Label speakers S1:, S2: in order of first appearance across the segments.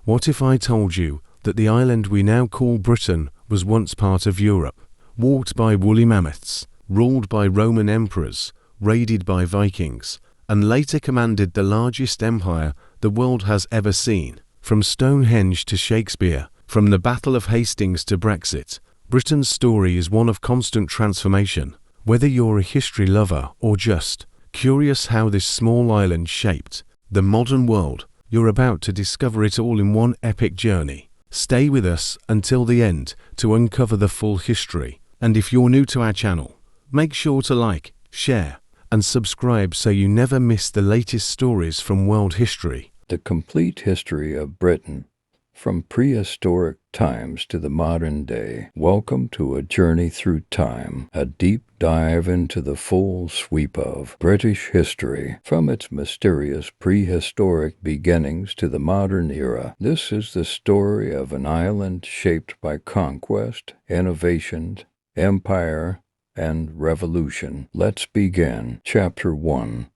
S1: What if I told you that the island we now call Britain was once part of Europe, walked by woolly mammoths, ruled by Roman emperors, raided by Vikings, and later commanded the largest empire the world has ever seen? From Stonehenge to Shakespeare, from the Battle of Hastings to Brexit, Britain's story is one of constant transformation. Whether you're a history lover or just curious how this small island shaped the modern world, you're about to discover it all in one epic journey. Stay with us until the end to uncover the full history. And if you're new to our channel, make sure to like, share, and subscribe so you never miss the latest stories from world history.
S2: The complete history of Britain, from prehistoric times to the modern day. Welcome to a journey through time, a deep dive into the full sweep of British history, from its mysterious prehistoric beginnings to the modern era. This is the story of an island shaped by conquest, innovation, empire, and revolution. Let's begin. Chapter 1.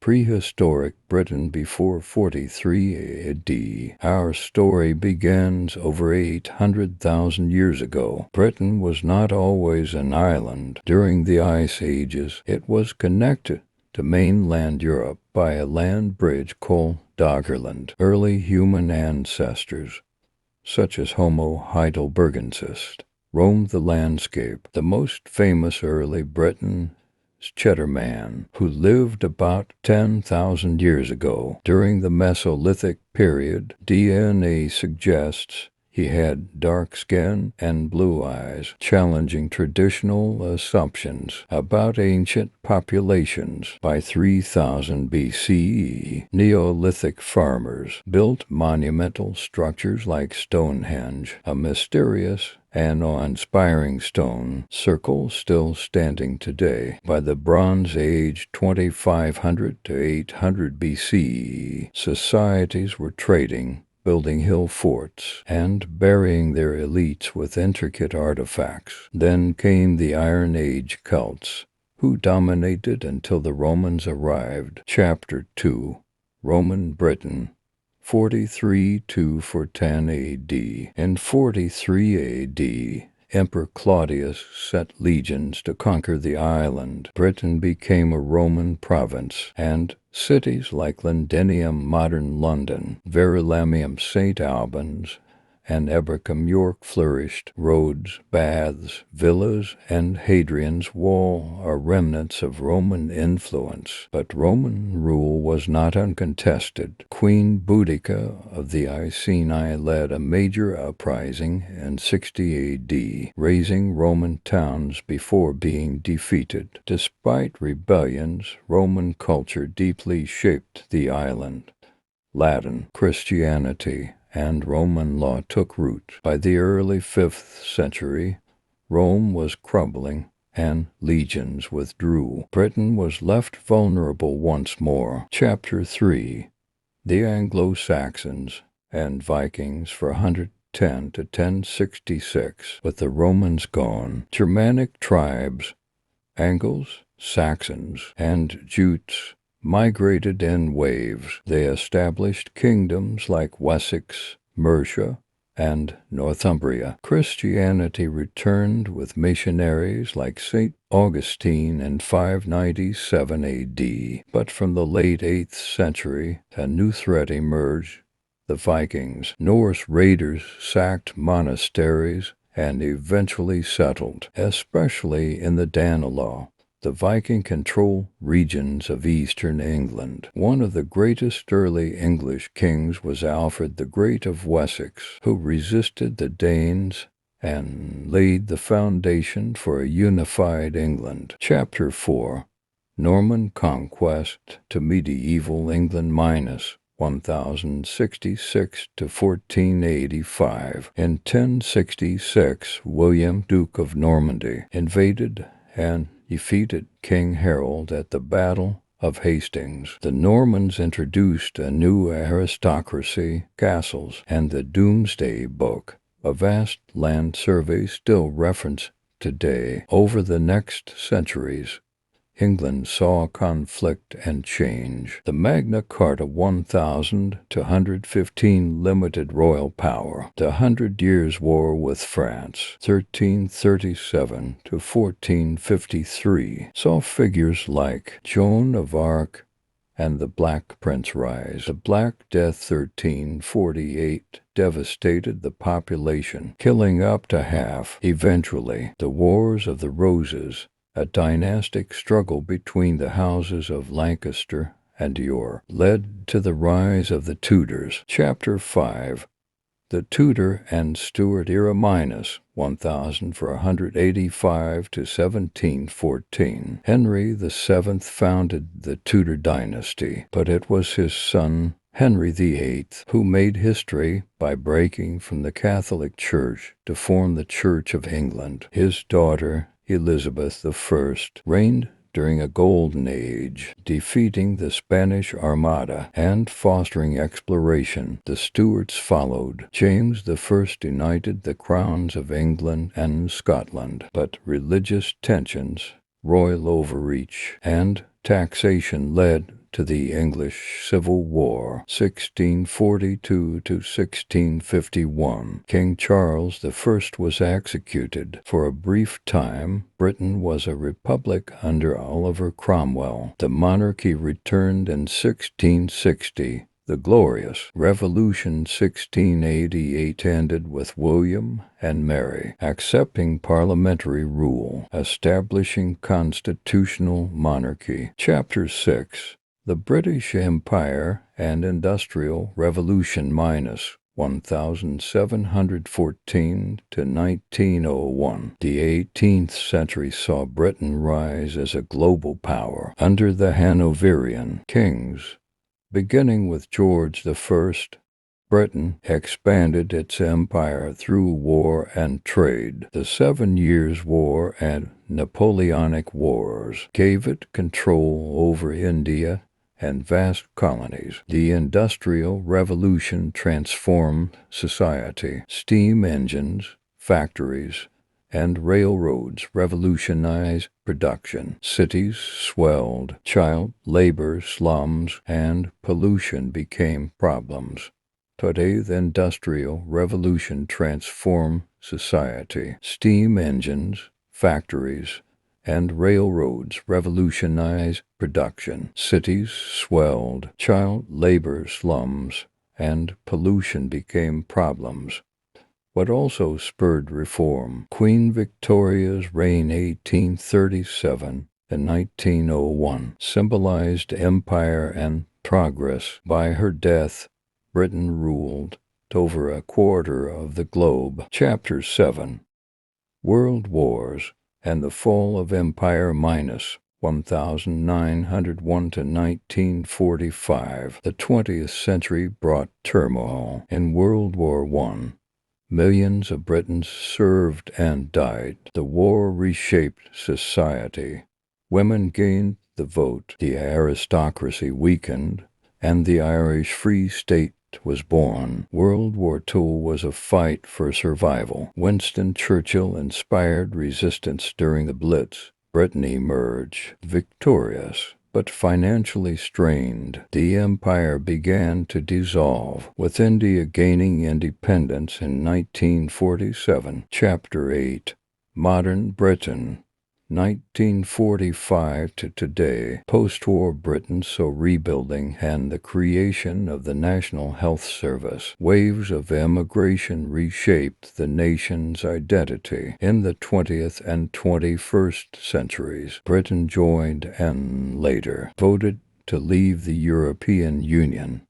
S2: Prehistoric Britain before 43 AD. Our story begins over 800,000 years ago. Britain was not always an island. During the Ice Ages, it was connected to mainland Europe by a land bridge called Doggerland. Early human ancestors, such as Homo heidelbergensis, roamed the landscape. The most famous early Briton Cheddar Man, who lived about 10,000 years ago. During the Mesolithic period, DNA suggests he had dark skin and blue eyes, challenging traditional assumptions about ancient populations. By 3000 BCE, Neolithic farmers built monumental structures like Stonehenge, a mysterious and awe-inspiring stone circle still standing today. By the Bronze Age, 2500 to 800 BCE, societies were trading, building hill forts, and burying their elites with intricate artifacts. Then came the Iron Age Celts, who dominated until the Romans arrived. Chapter 2. Roman Britain, 43 to 410 AD. In 43 AD, Emperor Claudius sent legions to conquer the island. Britain became a Roman province, and cities like Londinium, modern London, Verulamium, St. Albans, and Ebracum, York flourished. Roads, baths, villas, and Hadrian's Wall are remnants of Roman influence. But Roman rule was not uncontested. Queen Boudica of the Iceni led a major uprising in 60 AD, razing Roman towns before being defeated. Despite rebellions, Roman culture deeply shaped the island. Latin, Christianity, and Roman law took root. By the early 5th century, Rome was crumbling and legions withdrew. Britain was left vulnerable once more. Chapter 3. The Anglo-Saxons and Vikings for 110 to 1066. With the Romans gone, Germanic tribes, Angles, Saxons, and Jutes migrated in waves. They established kingdoms like Wessex, Mercia, and Northumbria. Christianity returned with missionaries like St. Augustine in 597 AD. But from the late 8th century, a new threat emerged: the Vikings. Norse raiders sacked monasteries and eventually settled, especially in the Danelaw, the Viking-controlled regions of eastern England. One of the greatest early English kings was Alfred the Great of Wessex, who resisted the Danes and laid the foundation for a unified England. Chapter 4. Norman Conquest to Medieval England minus 1066 to 1485. In 1066, William, Duke of Normandy, invaded and defeated King Harold at the Battle of Hastings. The Normans introduced a new aristocracy, castles, and the Domesday Book, a vast land survey still referenced today. Over the next centuries, England saw conflict and change. The Magna Carta 1215 limited royal power. The 100 Years' War with France, 1337 to 1453, saw figures like Joan of Arc and the Black Prince rise. The Black Death 1348 devastated the population, killing up to half. Eventually, the Wars of the Roses, a dynastic struggle between the houses of Lancaster and York, led to the rise of the Tudors. Chapter 5. The Tudor and Stuart era minus 1485 to 1714. Henry VII founded the Tudor dynasty, but it was his son Henry VIII who made history by breaking from the Catholic Church to form the Church of England. His daughter Elizabeth I reigned during a golden age, defeating the Spanish Armada and fostering exploration. The Stuarts followed. James I united the crowns of England and Scotland, but religious tensions, royal overreach, and taxation led to the English Civil War, 1642 to 1651. King Charles I was executed. For a brief time, Britain was a republic under Oliver Cromwell. The monarchy returned in 1660. The Glorious Revolution 1688 ended with William and Mary accepting parliamentary rule, establishing constitutional monarchy. Chapter 6. The British Empire and Industrial Revolution minus 1714 to 1901. The 18th century saw Britain rise as a global power under the Hanoverian kings. Beginning with George I, Britain expanded its empire through war and trade. The 7 Years' War and Napoleonic Wars gave it control over India and vast colonies. The Industrial Revolution transformed society. Steam engines, factories, and railroads revolutionized production. Cities swelled. Child labor, slums, and pollution became problems. Today, the Industrial Revolution transformed society. Steam engines, factories, and railroads revolutionized production. Cities swelled. Child labor, slums, and pollution became problems. What also spurred reform? Queen Victoria's reign 1837 and 1901 symbolized empire and progress. By her death, Britain ruled over a quarter of the globe. Chapter 7. World Wars and the Fall of Empire minus 1901 to 1945. The 20th century brought turmoil. In World War I, millions of Britons served and died. The war reshaped society. Women gained the vote, the aristocracy weakened, and the Irish Free State was born. World War II was a fight for survival. Winston Churchill inspired resistance during the Blitz. Britain emerged victorious, but financially strained. The empire began to dissolve, with India gaining independence in 1947. Chapter 8. Modern Britain, 1945 to today. Post-war Britain saw rebuilding and the creation of the National Health Service. Waves of emigration reshaped the nation's identity. In the 20th and 21st centuries, Britain joined and later voted to leave the European Union.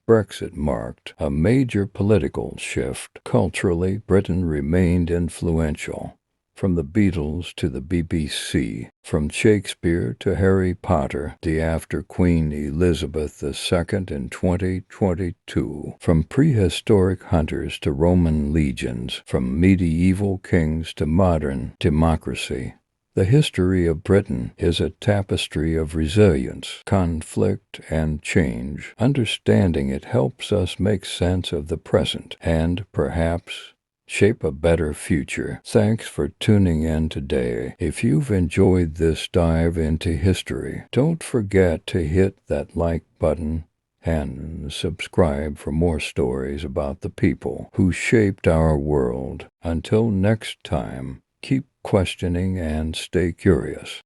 S2: Brexit marked a major political shift. Culturally, Britain remained influential. From the Beatles to the BBC, from Shakespeare to Harry Potter, the after Queen Elizabeth II in 2022, from prehistoric hunters to Roman legions, from medieval kings to modern democracy. The history of Britain is a tapestry of resilience, conflict, and change. Understanding it helps us make sense of the present and, perhaps, shape a better future. Thanks for tuning in today. If you've enjoyed this dive into history, don't forget to hit that like button and subscribe for more stories about the people who shaped our world. Until next time, keep questioning and stay curious.